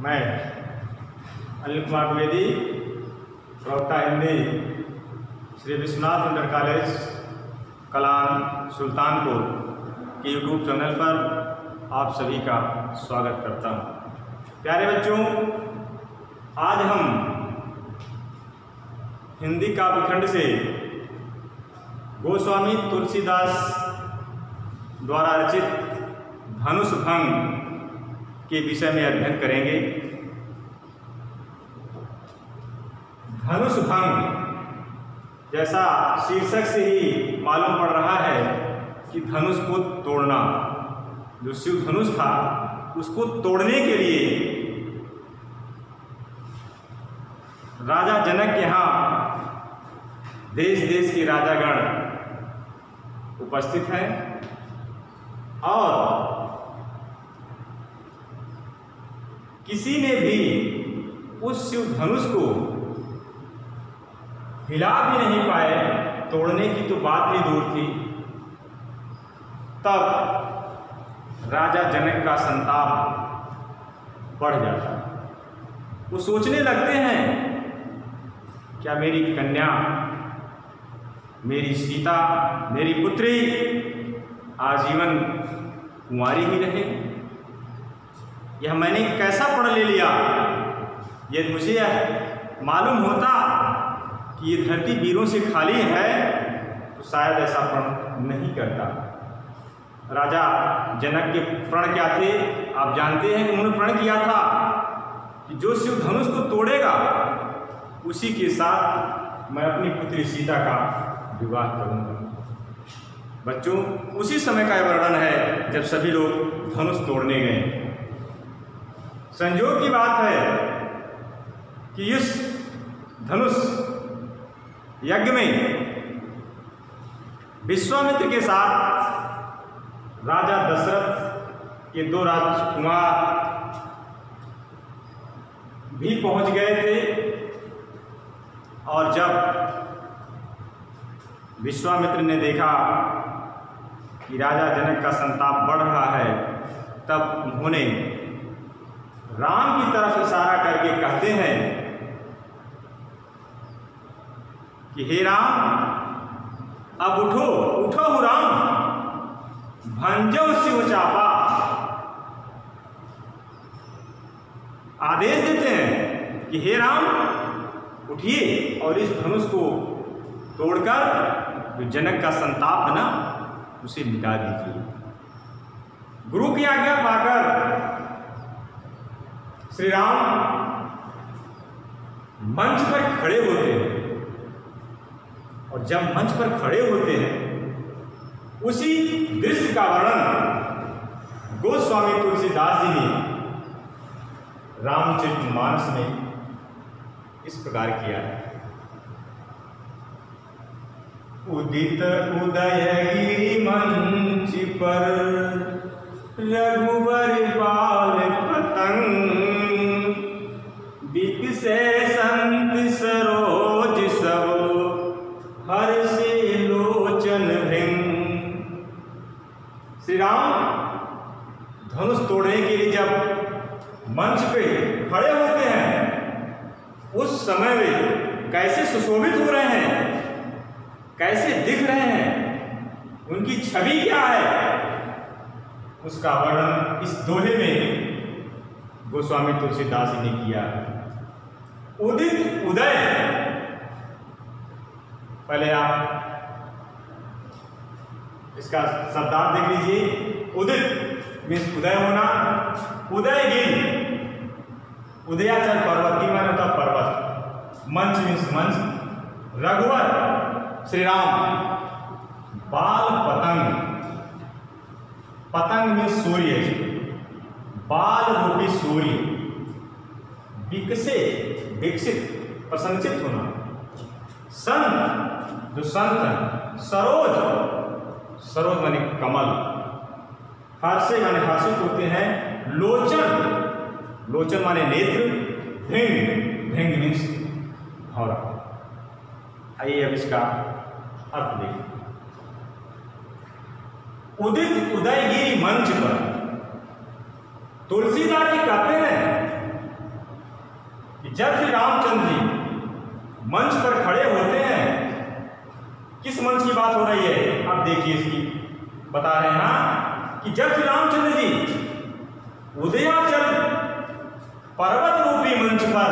मैं अनिल कुमार द्विवेदी, प्रवक्ता Hindi, Shri Vishwanath inter college Kalan Sultanpur के यूट्यूब चैनल पर आप सभी का स्वागत करता हूँ। प्यारे बच्चों, आज हम हिंदी काव्यखंड से गोस्वामी तुलसीदास द्वारा रचित धनुष भंग के विषय में अध्ययन करेंगे। धनुष भंग, जैसा शीर्षक से ही मालूम पड़ रहा है कि धनुष को तोड़ना, जो शिव धनुष था उसको तोड़ने के लिए राजा जनक के यहाँ देश देश के राजागण उपस्थित हैं और किसी ने भी उस शिव धनुष को हिला भी नहीं पाए, तोड़ने की तो बात ही दूर थी। तब राजा जनक का संताप बढ़ जाता। वो सोचने लगते हैं, क्या मेरी कन्या, मेरी सीता, मेरी पुत्री आजीवन कुंवारी ही रहे? यह मैंने कैसा प्रण ले लिया? यदि मुझे मालूम होता कि ये धरती वीरों से खाली है तो शायद ऐसा प्रण नहीं करता। राजा जनक के प्रण क्या थे आप जानते हैं कि उन्होंने प्रण किया था कि जो शिव धनुष को तोड़ेगा उसी के साथ मैं अपनी पुत्री सीता का विवाह करूंगा। बच्चों, उसी समय का वर्णन है जब सभी लोग धनुष तोड़ने गए। संयोग की बात है कि इस धनुष यज्ञ में विश्वामित्र के साथ राजा दशरथ के दो राजकुमार भी पहुंच गए थे। और जब विश्वामित्र ने देखा कि राजा जनक का संताप बढ़ रहा है, तब उन्होंने राम की तरफ इशारा करके कहते हैं कि हे राम, अब उठो उठो हो राम, भंजो शिव चापा। आदेश देते हैं कि हे राम उठिए और इस धनुष को तोड़कर जो जनक का संताप है ना उसे मिटा दीजिए। गुरु की आज्ञा पाकर श्री राम मंच पर खड़े होते हैं और जब मंच पर खड़े होते हैं उसी दृश्य का वर्णन गोस्वामी तुलसीदास जी ने रामचरितमानस में इस प्रकार किया है। उदित उदयगिरि मंच पर रघुवर बाल पतंग, बिकसे संत सरोज सब हर्षे लोचन भृंग। श्री राम धनुष तोड़ने के लिए जब मंच पे खड़े होते हैं उस समय वे कैसे सुशोभित हो रहे हैं, कैसे दिख रहे हैं, उनकी छवि क्या है, उसका वर्णन इस दोहे में गोस्वामी तुलसीदास जी ने किया। उदित उदय, पहले आप इसका शब्दार्थ देख लीजिए। उदित मीन्स उदय होना, उदयगिरि उदयाचल पर्वत की माने होता पर्वत, मंच मीन्स मंच, रघुवर श्री राम, बाल पतंग, पतंग मीन्स सूर्य, बाल रूपी सूर्य, विकसे विकसित प्रशंसित होना, संत जो संत है, सरोज सरोज माने कमल, हर्षे माने हर्षित होते हैं, लोचन लोचन माने नेत्र, भिंग भिंग मीन्स भौरा। आइए अब इसका अर्थ देखिए। उदित उदयगिरि मंच पर तुलसीदास जी कहते हैं जब श्री रामचंद्र जी मंच पर खड़े होते हैं, किस मंच की बात हो रही है आप देखिए, इसकी बता रहे हैं ना कि जब श्री रामचंद्र जी उदयाचल पर्वत रूपी मंच पर,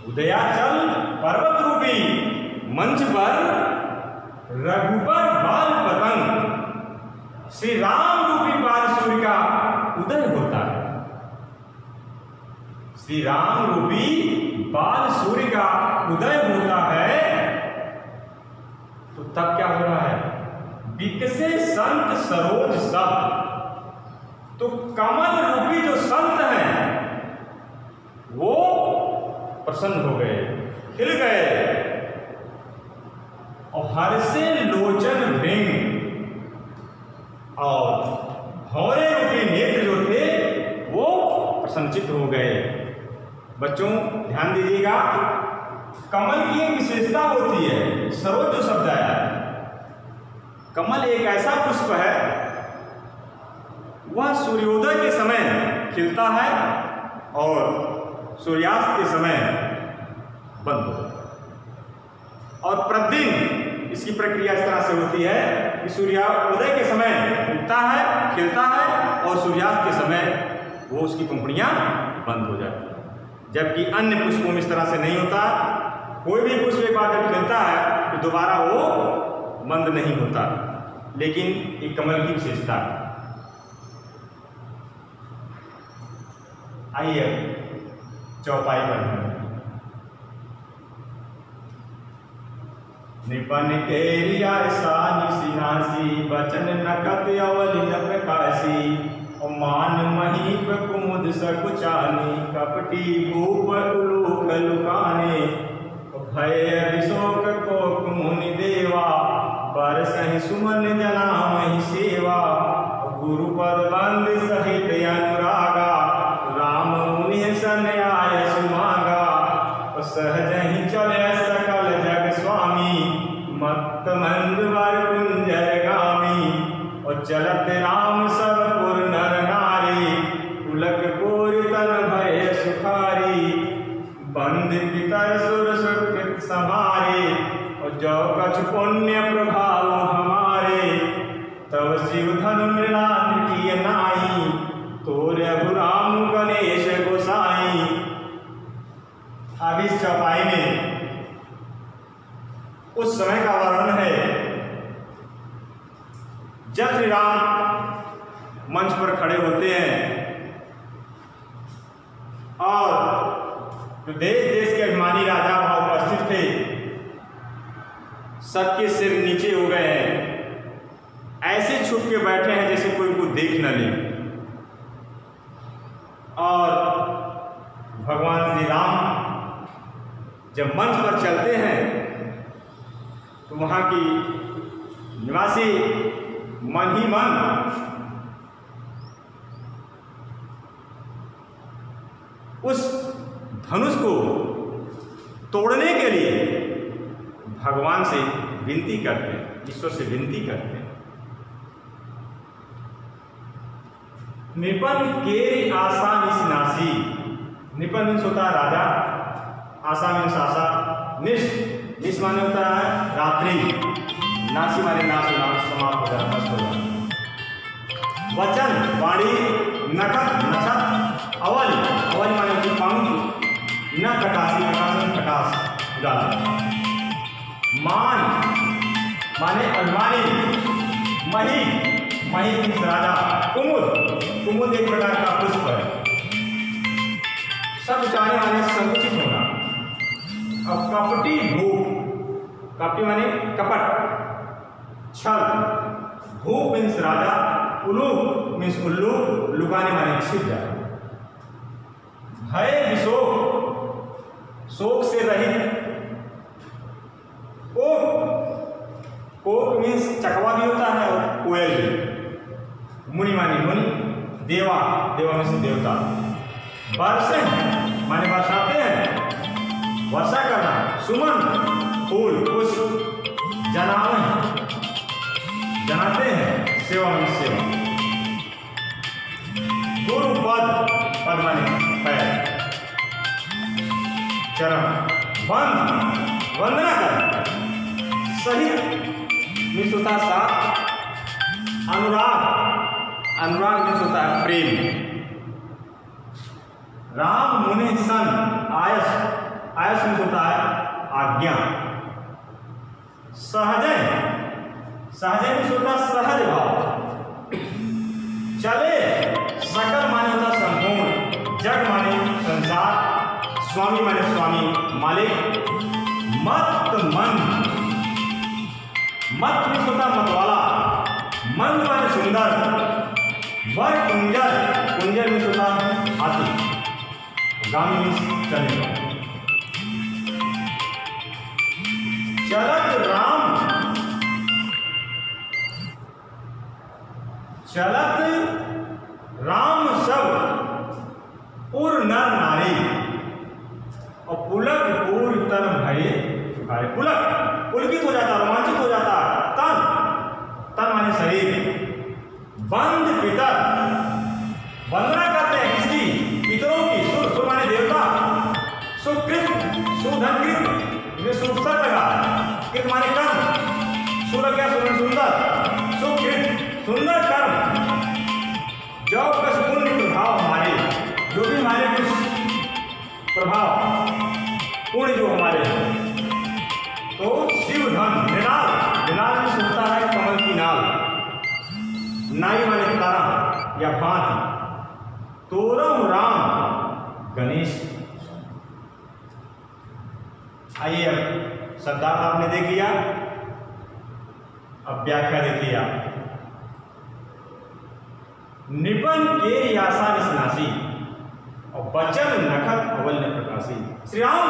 उदयाचल पर्वत रूपी मंच पर रघुबर बाल पतंग श्री राम रूपी बाल सूर्य का उदय होता है। श्री राम रूपी बाल सूर्य का उदय होता है, तो तब क्या हो रहा है? विकसे संत सरोज सब, तो कमल रूपी जो संत हैं वो प्रसन्न हो गए, खिल गए, और हर्षे लोचन भृंग, और भौरे रूपी नेत्र जो थे वो प्रसन्नचित्त हो गए। बच्चों ध्यान दीजिएगा, कमल की एक विशेषता होती है, सरोज जो शब्द आया, कमल एक ऐसा पुष्प है, वह सूर्योदय के समय खिलता है और सूर्यास्त के समय बंद हो जाता है। और प्रतिदिन इसकी प्रक्रिया इस तरह से होती है कि सूर्योदय के समय उगता है, खिलता है, और सूर्यास्त के समय वो उसकी पंखुड़ियां बंद हो जाती है। जबकि अन्य पुष्पों में इस तरह से नहीं होता, कोई भी पुष्प एक बार जब खिलता है तो दोबारा वो बंद नहीं होता, लेकिन एक कमल की विशेषता है। आइए चौपाई पर, निपन के सिनासी बचन नकत अवलि न प्रकाशी, मान महीप कुमुद सकुचानी कपटी भूप उलूक लुकाने, भय अभिशोक कोक मुनि देवा बरसहि सुमन जना महि सेवा, गुरुपद बंद सहित अनुरागा राम मुनि सन आय सुमागा, सहज ही चले सकल जग स्वामी मत्त मंद वर कुंजर गामी, और चलत राम सब पुर नर नारी, पुलक कोरि तन भय सुखारी, बंद पितर सुर सुकृत समारे, और जो कछ पुण्य प्रभाव हमारे, तब शिव धनु मृणाल किय नाई, तोरे अभु राम गणेश गोसाई। अब इस चौपाई में उस समय का वर्णन है जब श्री राम मंच पर खड़े होते हैं और जो देश देश के अभिमानी राजा वहां उपस्थित थे, सबके सिर नीचे हो गए हैं, ऐसे छुप के बैठे हैं जैसे कोई को देख न ले। और भगवान श्री राम जब मंच पर चलते हैं तो वहां की निवासी मन ही मन उस धनुष को तोड़ने के लिए भगवान से विनती करते हैं, ईश्वर से विनती करते हैं। निपन केरी आशा निशनासी, निपन मीन्स होता है राजा, आशा मीन्स आशा, निश माने होता है रात्रि, नासी माने नाश समाप्त हो जाना, नष्ट हो जाना। वचन वाणी, नखत नक्षत, अवल अवल माने होती पंख, न प्रकाशी प्रकाशन प्रकाश उजाला, मान माने अभिमानी, मही मही मीन्स राजा, कुमुद कुमुद एक प्रकार का पुष्प है, सब चाहने वाले संकुचित होना। अब कपटी भूप, कपटी माने कपट, छल, भूप मीन्स राजा, उलूक मीन्स उल्लू, लुकाने माने छिप जाए। भय विशोक, शोक से रहित, कोक मीन्स चकवा भी होता है और कोयल भी। मुनि माने मुनि, देवा देवा मीन्स देवता। वर्षे माने बरसाते हैं, वर्षा करना। सुमन फूल पुष्प, जनावे जनाते हैं, सेवा मीन्स सेवा। गुरु पद, पद माने पैर। चरण, वंदना कर। सहित मीन्स होता है साथ, अनुराग मीन्स होता है प्रेम। राम मुनि सन, आयस मीन्स होता है आज्ञा। सहजय मीन्स होता है सहज भाव। चले सकल माने होता संपूर्ण, जग माने संसार, स्वामी माने स्वामी मालिक। मत मीन्स होता मतवाला, मन माने सुंदर। वर कुंजर मीन्स होता हाथी। गामी मीन्स चले। चलत राम सब उर नर नारी। और पुलक पूर्व तन भये सुखाए। पुलकित हो जाता, रोमांचित हो जाता तन माने शरीर। बंद पितर, वंदना करते हैं किसकी? पितरों की। सुर माने देवता। सुकृत, सुधनकृत में सुसर लगा। कृत माने कर्म, सुर क्या सुंदर। सुकृत सुंदर कर्म, जो कुछ पुण्य प्रभाव हमारे, जो भी हमारे कुछ प्रभाव पुण्य जो हमारे हैं, तो शिव धन निनाल में सुनता है कमल की नाल। नाई माने तारा या भांति। तोरम राम गणेश। आइए अब शब्दार्थ आपने देख लिया, अब व्याख्या देखिए आप। निपन के आशा निसनासी और बचन नखत अवल न प्रकाशी। श्री राम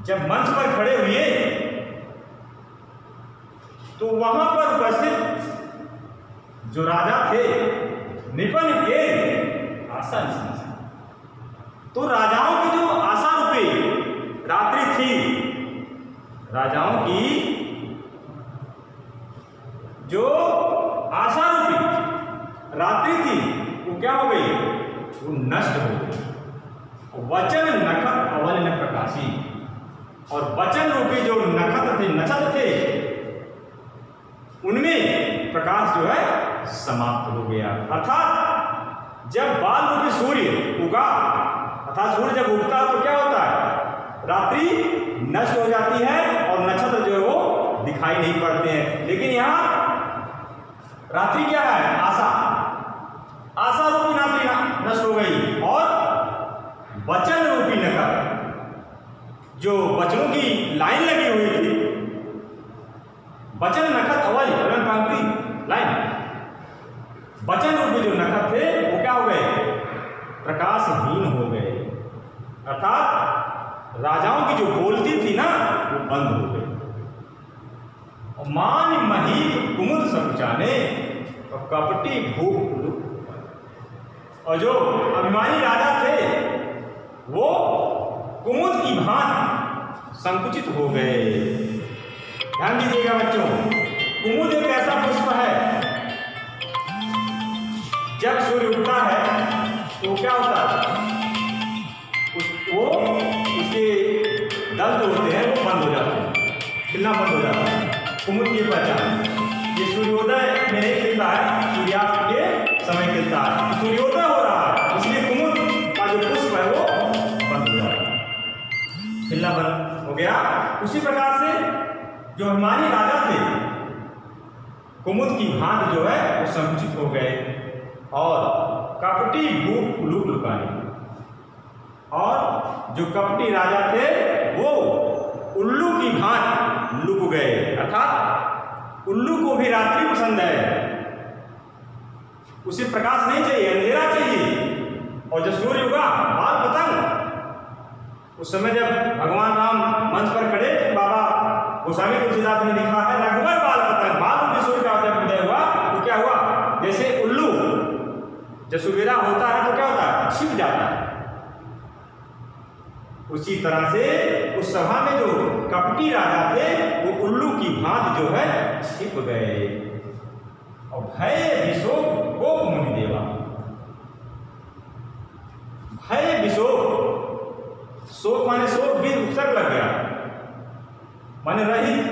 जब मंच पर खड़े हुए तो वहां पर उपस्थित जो राजा थे, निपन के आशा निसनासी, तो राजाओं की जो आशा रूपी रात्रि थी, राजाओं की जो आशा रूपी रात्रि थी, वो क्या हो गई? वो नष्ट हो गई। वचन नखत अवल न प्रकाशी, और वचन रूपी जो नक्षत्र थे उनमें प्रकाश जो है समाप्त हो गया। अर्थात जब बाल रूपी सूर्य उगा, अर्थात सूर्य जब उगता है तो क्या होता है? रात्रि नष्ट हो जाती है और नक्षत्र जो है वो दिखाई नहीं पड़ते हैं। लेकिन यहाँ रात्रि क्या है? आशा रूपी रात्रि नष्ट हो गई, और वचन रूपी नखत, जो वचनों की लाइन लगी हुई थी, वचन नखत अवल पंक्ति लाइन, वचन रूपी जो नखत थे वो क्या हो गए? प्रकाशहीन हो गए। अर्थात राजाओं की जो बोलती थी ना, वो बंद हो गई। और मान महीप कुमुद संचाने, और कपटी भूख, और जो अभिमानी राजा थे वो कुमुद की भांति संकुचित हो गए। ध्यान दीजिएगा बच्चों, कुमुद एक ऐसा पुष्प है, जब सूर्य उगता है तो क्या होता है? उसके दल जो होते हैं वो बंद हो जाते हैं, खिलना बंद हो जाता है। कुमुद की पहचान, ये सूर्योदय में नहीं खिलता है, सूर्यास्त के समय खिलता है। सूर्योदय हो रहा है, इसलिए कुमुद का जो पुष्प है वो बंद हो जाता है, खिलना बंद हो गया। उसी प्रकार से जो अभिमानी राजा थे, कुमुद की भांति जो है वो संकुचित हो गए, और कपटी भूख लुक लुकाने, और जो कपटी राजा थे वो उल्लू की भांति लुक गए। अर्थात उल्लू को भी रात्रि पसंद है, उसे प्रकाश नहीं चाहिए, अंधेरा चाहिए। और जब सूर्य उगा, बाल पतंग, उस समय जब भगवान राम मंच पर खड़े, तो बाबा गोस्वामी तुलसीदास ने लिखा है, रघुवर बाल पतंग, बाल रूपी सूर्य का जब उदय हुआ तो क्या हुआ? जैसे उल्लू जब सवेरा होता है तो क्या होता है? छिप जाता है। उसी तरह से उस सभा में जो कपटी राजा थे वो उल्लू की भांति जो है छिप गए। और भय विशोक गोप मुनि देवा, भय विशोक, शोक माने रहित,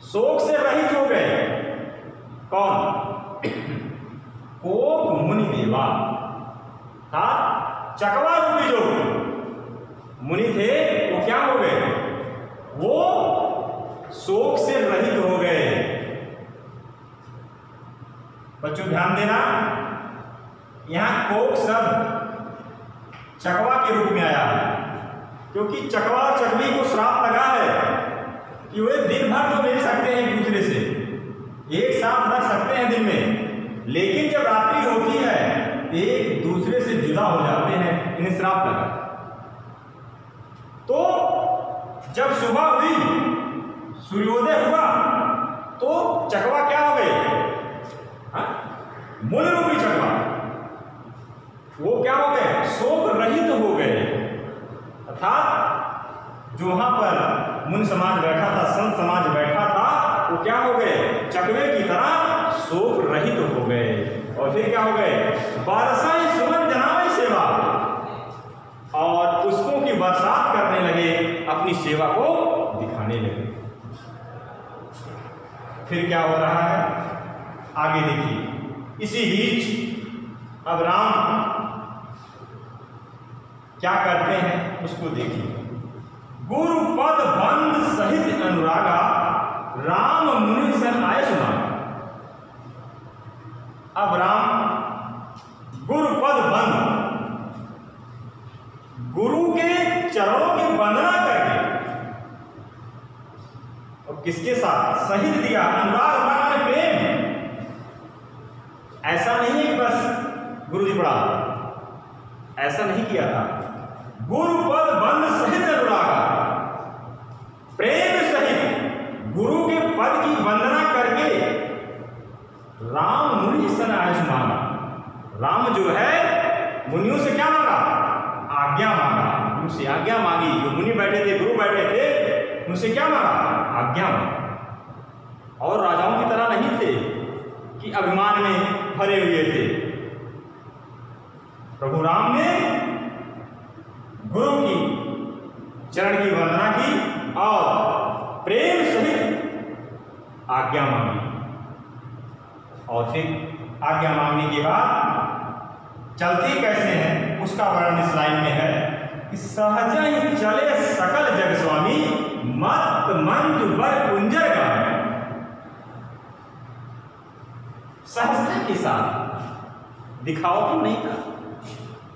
शोक से रहित हो गए। कौन? कोक मुनि देवा था, चकवा रूपी जो मुनि थे वो क्या हो गए? वो शोक से रहित हो गए। बच्चों ध्यान देना, यहां कोक शब्द चकवा के रूप में आया, क्योंकि चकवा और चकवी को श्राप लगा है कि वे दिन भर तो मिल सकते हैं एक दूसरे से, एक साथ रह सकते हैं दिन में, लेकिन जब रात्रि होती है एक दूसरे से जुदा हो जाते हैं। इन्हें श्राप लगा। तो जब सुबह हुई, सूर्योदय हुआ, तो चकवा क्या हो गए? मूल रूपी चकवा वो क्या हो गए? शोक रहित हो गए। अर्थात जो वहां पर मुनि समाज बैठा था, संत समाज बैठा था, वो क्या हो गए? चकवे की तरह शोक रहित हो गए। और फिर क्या हो गए? बरसाई सुमन जनावे सेवा, और पुष्पों की बरसात करने लगे, अपनी सेवा को दिखाने लगे। फिर क्या हो रहा है आगे देखिए। इसी बीच अब राम क्या करते हैं उसको देखिए। गुरु पद बंद सहित अनुरागा, राम मुनि सन आए सुना। अब राम गुरु पद बंद, गुरु के चरणों की वंदना करके, और किसके साथ? सहित दिया। अनुराग में प्रेम। ऐसा नहीं है कि बस गुरु जी पढ़ा, ऐसा नहीं किया था। गुरु पद बंद सहित अनुरागा, प्रेम सहित गुरु के पद की वंदना करके राम मुनि सन आयुष मांगा। राम जो है मुनियों से क्या मांगा? आज्ञा मांगा। उनसे आज्ञा मांगी। जो मुनि बैठे थे, गुरु बैठे थे, उनसे क्या मांगा? आज्ञा मांगा। और राजाओं की तरह नहीं थे कि अभिमान में भरे हुए थे। प्रभु राम ने गुरु की चरण की वंदना की और प्रेम सहित आज्ञा मांगी। और फिर आज्ञा मांगने के बाद चलते कैसे हैं उसका वर्णन इस लाइन में है कि सहज ही चले सकल जग स्वामी, मत मंच बर कुंजर गाए। सहजता के साथ, दिखावा तो नहीं था,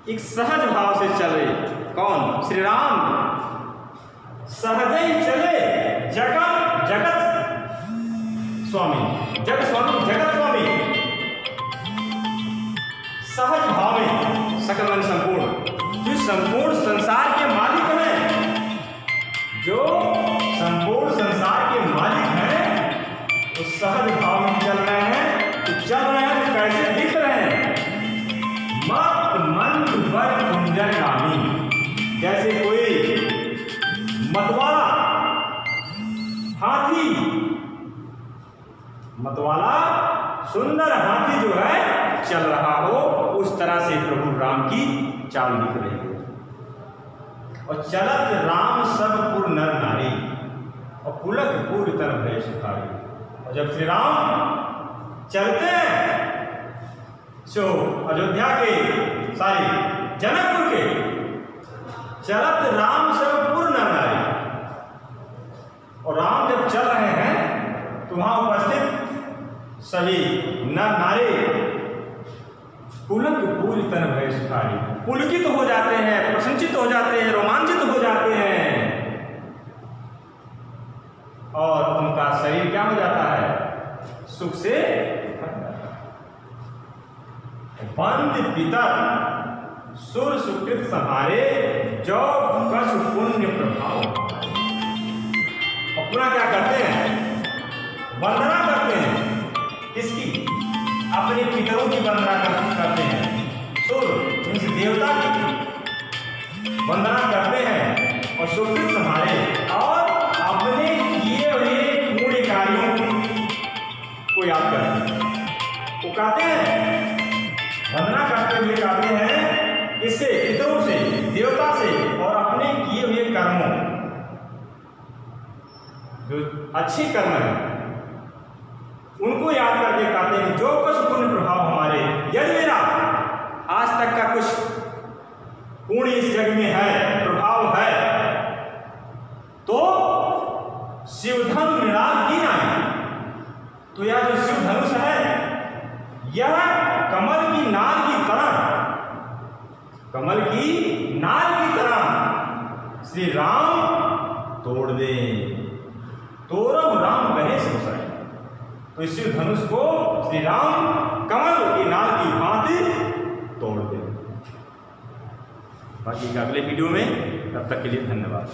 एक सहज भाव से चले। कौन? श्री राम सहज ही चले जगत स्वामी, जगत स्वामी, जगत स्वामी। सहज भाव में सकल मन संपूर्ण, जो संपूर्ण संसार के मालिक हैं, जो संपूर्ण संसार के मालिक हैं, वो सहज भाव में चल रहे हैं। तो चल रहे हैं तो कैसे दिख रहे हैं? मत मंद वर कुंजर गामी, जैसे कोई मतवाला हाथी, मतवाला सुंदर हाथी जो है चल रहा हो, उस तरह से प्रभु राम की चाल दिख रही है। और चलत राम सब पुर नर नारी, और पुलक पूर तन भय सुखारी। और जब श्री राम चलते हैं सो अयोध्या के जनकपुर के, चलत राम सब पुर नर नारी, और राम जब चल रहे हैं तो वहां उपस्थित सभी नर नारी पुलक पूरी तन भय सुखारी, पुलकित हो जाते हैं, प्रसन्नचित हो जाते हैं, रोमांचित हो जाते हैं, और उनका शरीर क्या हो जाता है? सुख से बंद पितर सुर सुकृत सहारे, जो कछ पुण्य प्रभाव। और पुनः क्या करते हैं? वंदना करते हैं। किसकी? अपने पितरों की वंदना करते हैं। सुर मीन्स देवता की वंदना करते हैं और सुकृत संभाले, और अपने किए हुए पुण्य कार्यों को याद करते हैं। वो कहते हैं, वंदना करते हुए कहते हैं, इससे पितरों से, देवता से और अपने किए हुए कर्मों जो अच्छे कर्म हैं उनको याद करके कहते हैं जो कुछ पुण्य प्रभाव हमारे, यदि मेरा आज तक का कुछ पुण्य इस जग में है, प्रभाव है, तो शिवधन मृणाल की नहीं, तो यह जो शिव धनुष है यह कमल की नाल की तरह, कमल की नाल की तरह श्री राम तोड़ दे। तोरम राम कहे संसार, तो इस शिव धनुष को श्री राम कमल की नाल की भांति तोड़ दे। बाकी का अगले वीडियो में, तब तक के लिए धन्यवाद।